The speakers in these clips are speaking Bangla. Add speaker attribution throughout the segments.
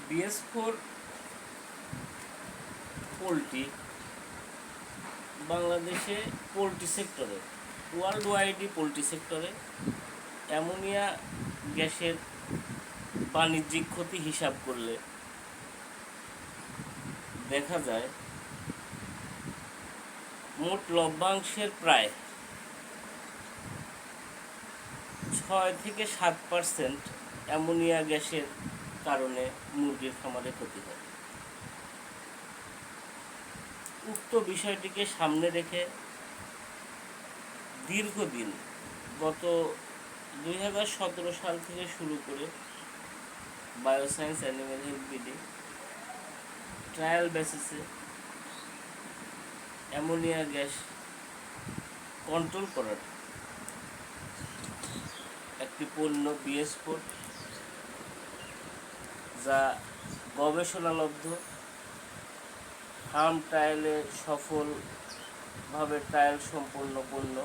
Speaker 1: BS4 পোলট্রি বাংলাদেশে পোলট্রি সেক্টরে, ওয়ার্ল্ড ওয়াইডই পোলট্রি সেক্টরে অ্যামোনিয়া গ্যাসের বাণিজ্যিক ক্ষতি হিসাব করলে দেখা যায় মোট লভ্যাংশের প্রায় 6 থেকে 7% অ্যামোনিয়া গ্যাসের কারণে মুরগির খামারে ক্ষতি হয়। উক্ত বিষয়টিকে সামনে রেখে দীর্ঘদিন গত 2017 সাল থেকে শুরু করে bioscience animal health BD trial বেসিসে অ্যামোনিয়া গ্যাস কন্ট্রোল করার একটি পণ্য BS4, যা গবেষণালব্ধ, ফার্ম ট্রায়ালে সফলভাবে ট্রায়াল সম্পন্ন পণ্য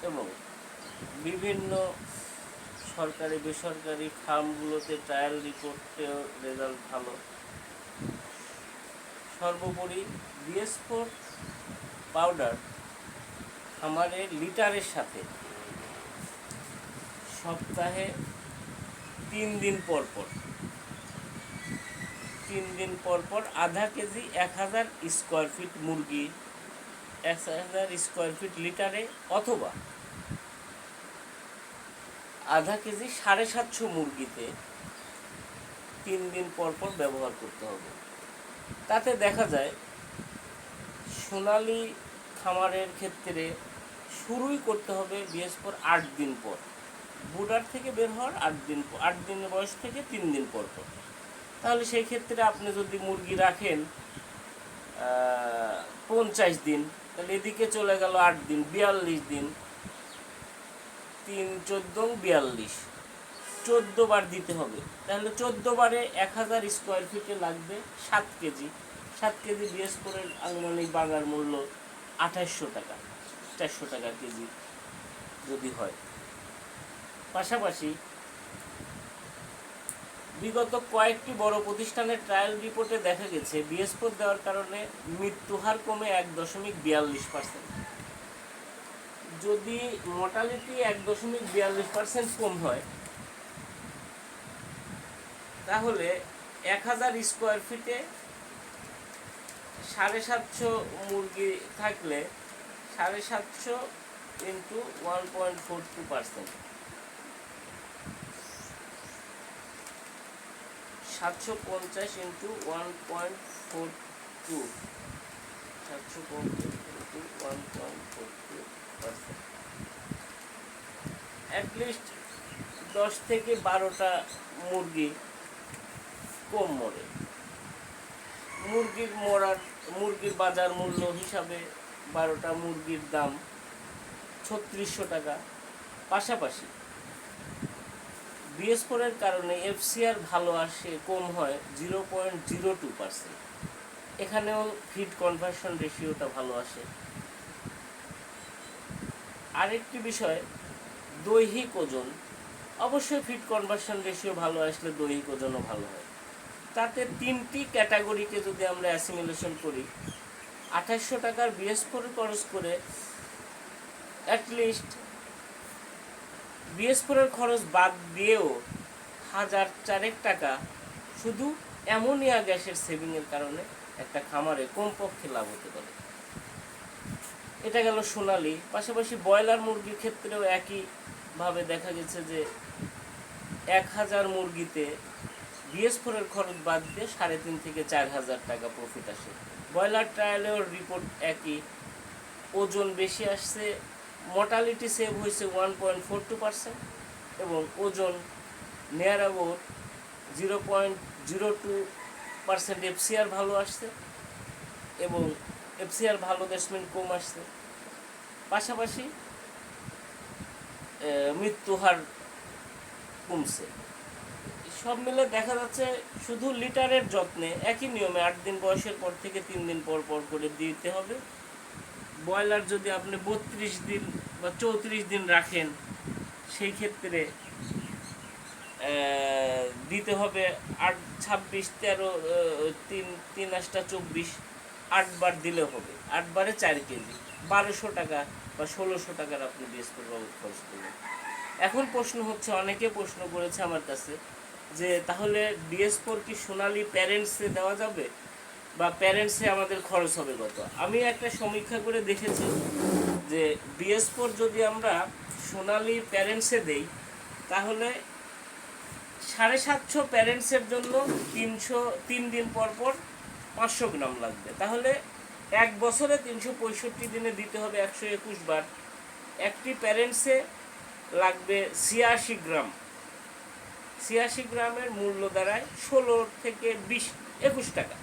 Speaker 1: এবং বিভিন্ন সরকারি বেসরকারি ফার্মগুলোতে ট্রায়াল রিপোর্টেও রেজাল্ট ভালো। সর্বোপরি BS4 পাউডার খামারের লিটারের সাথে সপ্তাহে 3 দিন পর আধা কেজি 1000 স্কোয়ার ফিট মুরগি 1000 স্কোয়ার ফিট লিটারে, অথবা আধা কেজি 750 মুরগিতে 3 দিন পর ব্যবহার করতে হবে। তাতে দেখা যায় সোনালী খামারের ক্ষেত্রে শুরুই করতে হবে BS4 8 দিন পর, বুডার থেকে বের হওয়ার 8 দিনের বয়স থেকে 3 দিন পর। তাহলে সেই ক্ষেত্রে আপনি যদি মুরগি রাখেন 50 দিন, তাহলে এদিকে চলে গেল 8 দিন, 42 দিন, 3 14 42, 14 বার দিতে হবে। তাহলে 14 বারে 1000 স্কোয়ার ফিটে লাগবে 7 কেজি। 7 কেজি BS4 এর আনুমানিক বাজার মূল্য 2800 টাকা, 400 টাকা কেজি যদি হয়। পাশাপাশি বিগত কয়েকটি বড় প্রতিষ্ঠানের ট্রায়াল রিপোর্টে দেখা গেছে BS4 দেওয়ার কারণে মৃত্যু হার কমে 1.42%। যদি মর্টালিটি 1.42% কম হয়, তাহলে 1000 স্কোয়ার ফিটে 750 মুরগি থাকলে 750 ইন্টু 1.42%, 750 ইন্টু 1.42, 750 ইন্টু 1.42%, অ্যাটলিস্ট 10 থেকে 12টা মুরগি কম মরে। মুরগির বাজার মূল্য হিসাবে 12টা মুরগির দাম 3600 টাকা। পাশাপাশি BS4 এর কারণে FCR ভালো আসে, কম হয় 0.02%। এখানেও ফিড কনভার্সন রেশিওটা ভালো আসে। আরেকটি বিষয়, দৈহিক ওজন, অবশ্যই ফিড কনভার্সন রেশিও ভালো আসলে দৈহিক ওজনও ভালো হয়। তাতে 3টি ক্যাটাগরিকে যদি আমরা অ্যাসিমিলেশন করি, 2800 টাকার BS4 খরচ করে অ্যাটলিস্ট BS4 এর খরচ বাদ দিয়েও 1004 টাকা শুধু অ্যামোনিয়া গ্যাসের সেভিংয়ের কারণে একটা খামারে কমপক্ষে লাভ হতে পারে। এটা গেল সোনালী। পাশাপাশি ব্রয়লার মুরগির ক্ষেত্রেও একইভাবে দেখা গেছে যে 1000 মুরগিতে BS4 এর খরচ বাদ দিয়ে 3500 থেকে 4000 টাকা প্রফিট আসে। ব্রয়লার ট্রায়ালেও রিপোর্ট একই, ওজন বেশি আসছে, মর্টালিটি সেভ হয়েছে 1.42% এবং ওজন নিয়ার অ্যাবাউট 0.02% FCR ভালো আসছে এবং FCR ভালো দ্যাটসমিন কম আসছে। পাশাপাশি মৃত্যু হার কমছে। সব মিলে দেখা যাচ্ছে শুধু লিটারের যত্নে একই নিয়মে 8 দিন বয়সের পর থেকে 3 দিন পর করে দিতে হবে। ব্রয়লার যদি আপনি 32 দিন বা 34 দিন রাখেন, সেই ক্ষেত্রে দিতে হবে 8, 26, 13, 3, 3 8 24, 8 বার দিলে হবে। 8 বারে 4 কেজি, 1200 টাকা বা 1600 টাকার আপনি বিএসপোর বাবদ খরচ করবেন। এখন প্রশ্ন হচ্ছে, অনেকে প্রশ্ন করেছে আমার কাছে যে তাহলে বিএসপোর কি সোনালী প্যারেন্টসে দেওয়া যাবে, বা প্যারেন্টসে আমাদের খরচ হবে কত? আমি একটা সমীক্ষা করে দেখেছি যে বিএসপোর যদি আমরা সোনালী প্যারেন্টসে দেই তাহলে 750 প্যারেন্টসের জন্য 3 দিন পর পর 500 গ্রাম লাগবে। তাহলে 1 বছরে 365 দিনে দিতে হবে 121 বার। একটি প্যারেন্টসে লাগবে 86 গ্রাম। 86 গ্রামের মূল্য দাঁড়ায় 16 থেকে 21 টাকা।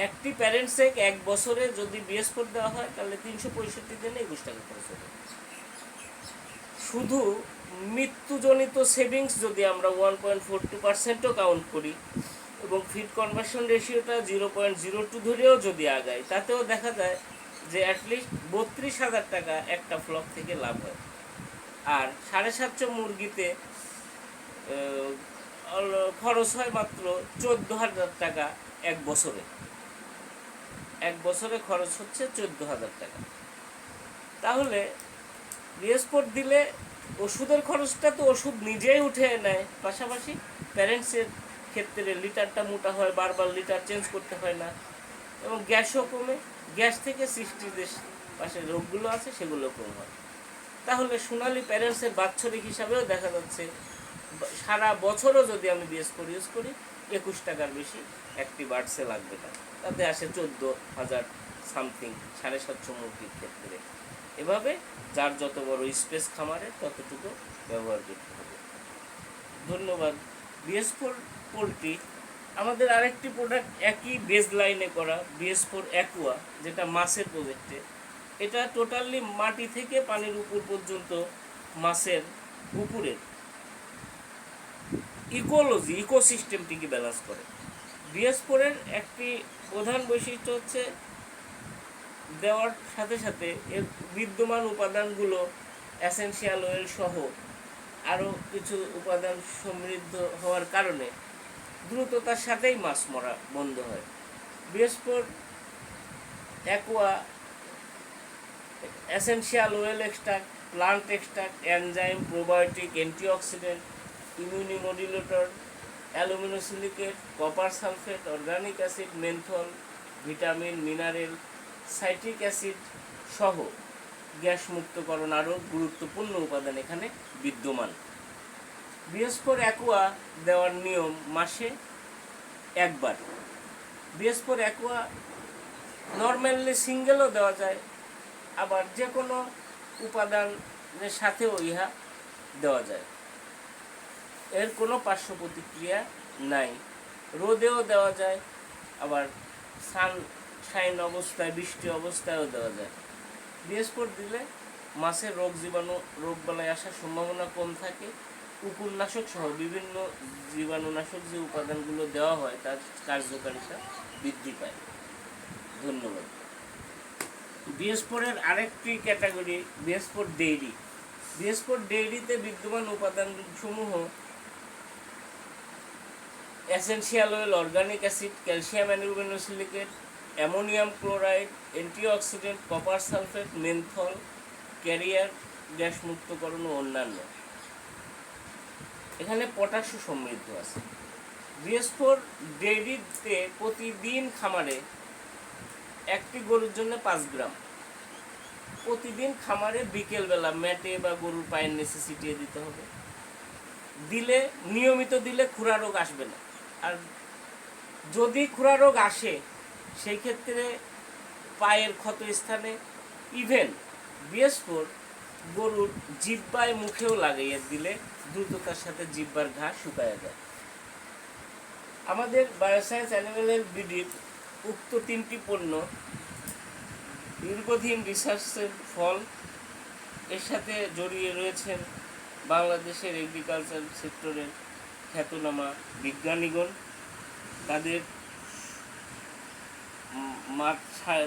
Speaker 1: একটি প্যারেন্টসে 1 বছরে যদি বিএসপোর দেওয়া হয় তাহলে 365 দিনে 21 টাকা খরচ হবে। শুধু মৃত্যুজনিত সেভিংস যদি আমরা 1.42%ও কাউন্ট করি এবং ফিড কনভার্সন রেশিওটা 0.02 ধরেও যদি আগায়, তাতেও দেখা যায় যে অ্যাটলিস্ট 32,000 টাকা একটা ফ্লক থেকে লাভ হয়। আর 750 মুরগিতে খরচ হয় মাত্র 14,000 টাকা এক বছরে। এক বছরে খরচ হচ্ছে 14,000 টাকা। তাহলে বিএসপোর দিলে ওষুধের খরচটা তো ওষুধ নিজেই উঠে নেয়, পাশাপাশি প্যারেন্টসের ক্ষেত্রে লিটারটা মোটা হয়, বারবার লিটার চেঞ্জ করতে হয় না, এবং গ্যাসও কমে। গ্যাস থেকে সৃষ্টি যে পাশে রোগগুলো আছে সেগুলো কম হয়। তাহলে সোনালী প্যারেন্টসের বাৎসরিক হিসাবেও দেখা যাচ্ছে সারা বছরও যদি আমি বিএসপোর ইউজ করি 21 টাকার বেশি একটি বার্ডসে লাগবে না। তাতে আসে 14,000 সামথিং 750 মুরগির ক্ষেত্রে। এভাবে যার যত বড় স্পেস খামারে ততটুকু ব্যবহার করতে হবে। ধন্যবাদ। বিএসপোর পোলট্রি আমাদের আরেকটি প্রোডাক্ট একই বেজ লাইনে করা, বিএসপোর অ্যাকুয়া, যেটা মাছের প্রজেক্টে। এটা টোটালি মাটি থেকে পানির উপর পর্যন্ত মাছের উপরের ইকোসিস্টেমটিকে ব্যালেন্স করে। বিএসপোরের একটি প্রধান বৈশিষ্ট্য হচ্ছে দেওয়ার সাথে সাথে এর বিদ্যমান উপাদানগুলো এসেনশিয়াল অয়েল সহ আরও কিছু উপাদান সমৃদ্ধ হওয়ার কারণে দ্রুততার সাথেই মাছ মরা বন্ধ হয়। বিএসপোর aqua essential oil extract, plant extract, enzyme, probiotic, antioxidant, immunomodulator, aluminosilicate, copper sulphate, organic acid, menthol, vitamin, mineral, citric acid সহ গ্যাস মুক্তকরণ আরও গুরুত্বপূর্ণ উপাদান এখানে বিদ্যমান। বিএসপোর অ্যাকুয়া দেওয়ার নিয়ম মাসে একবার। বিএসপোর অ্যাকুয়া নর্মালি সিঙ্গেলও দেওয়া যায়, আবার যে কোনো উপাদানের সাথেও ইহা দেওয়া যায়। এর কোনো পার্শ্ব প্রতিক্রিয়া নাই। রোদেও দেওয়া যায়, আবার সানশাইন অবস্থায়, বৃষ্টি অবস্থায়ও দেওয়া যায়। বিএসপোর দিলে মাছের রোগবালাই আসার সম্ভাবনা কম থাকে। কুকুরনাশক সহ বিভিন্ন জীবাণুনাশক যে উপাদানগুলো দেওয়া হয় তার কার্যকারিতা বৃদ্ধি পায়। ধন্যবাদ। বিএসপোরের আরেকটি ক্যাটাগরি বিএসপোর ডেইরি। বিএসপোর ডেইরিতে বিদ্যমান উপাদানসমূহ essential oil, organic acid, calcium aluminosilicate, ammonium chloride, antioxidant, copper sulphate, menthol, carrier gas মুক্তকরণ ও অন্যান্য। এখানে পটাশও সমৃদ্ধ আছে। বিএসপোর ডেইরিতে প্রতিদিন খামারে একটি গরুর জন্য 5 গ্রাম প্রতিদিন খামারে বিকেলবেলা ম্যাটে বা গরুর পায়ের নিচে ছিটিয়ে দিতে হবে। দিলে নিয়মিত দিলে খুরা রোগ আসবে না। আর যদি খুরা রোগ আসে সেই ক্ষেত্রে পায়ের ক্ষত স্থানে ইভেন বিএসপোর গরুর জিহ্বায় মুখেও লাগাইয়ে দিলে দ্রুততার সাথে জিহ্বার ঘা শুকায়া যায়। আমাদের বায়োসায়েন্স অ্যানিমেলের ব্রিডির উক্ত 3টি পণ্য দীর্ঘদিন রিসার্চের ফল। এর সাথে জড়িয়ে রয়েছেন বাংলাদেশের এগ্রিকালচার সেক্টরের খ্যাতনামা বিজ্ঞানীগণ।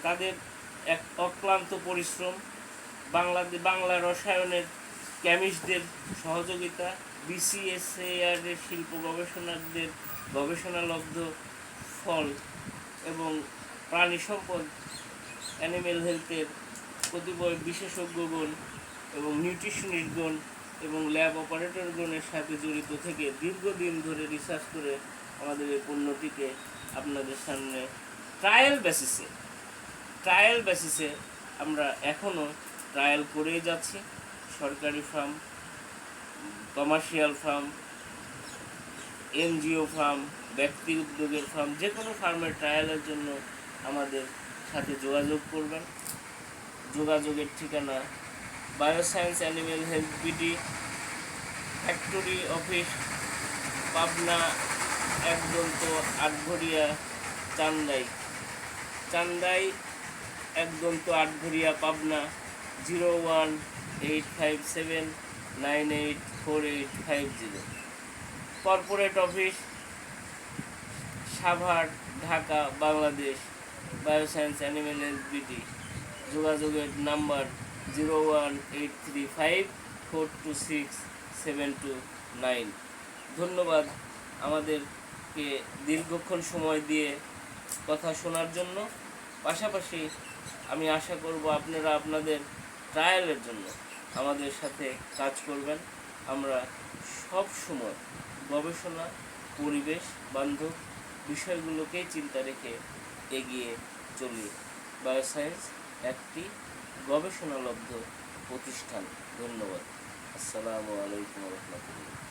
Speaker 1: তাদের এক অক্লান্ত পরিশ্রম, বাংলা রসায়নের কেমিস্টদের সহযোগিতা, BCSAR এর শিল্প গবেষণাদের গবেষণালব্ধ ফল এবং প্রাণী সম্পদ অ্যানিম্যাল হেলথের কতিপয় বিশেষজ্ঞগণ এবং নিউট্রিশনিস্ট গণ এবং ল্যাব অপারেটর গণের সাথে জড়িত থেকে দীর্ঘদিন ধরে রিসার্চ করে আমাদের এই পণ্যটিকে আপনাদের সামনে ট্রায়াল বেসিসে আমরা এখনও ট্রায়াল করেই যাচ্ছি। সরকারি farm, commercial farm, NGO farm, ব্যক্তি উদ্যোগের ফার্ম, যে কোনো ফার্মের ট্রায়ালের জন্য আমাদের সাথে যোগাযোগ করবেন। যোগাযোগের ঠিকানা bioscience animal health BD, factory office, Pabna, Ekdanta Atghoria, Chandai Ekdanta Atghoria, Pabna 01857984850। Corporate office Savar, Dhaka, Bangladesh, bioscience animal health BD. যোগাযোগের নাম্বার 01835426729। ধন্যবাদ আমাদেরকে দীর্ঘক্ষণ সময় দিয়ে কথা শোনার জন্য। পাশাপাশি আমি আশা করব আপনারা আপনাদের ট্রায়ালের জন্য আমাদের সাথে কাজ করবেন। আমরা সব সময় গবেষণা, পরিবেশ বান্ধব বিষয়গুলোকেই চিন্তা রেখে এগিয়ে চলি। বায়োসায়েন্স একটি গবেষণালব্ধ প্রতিষ্ঠান। ধন্যবাদ। আসসালামু আলাইকুম রহমতুল্লাহ।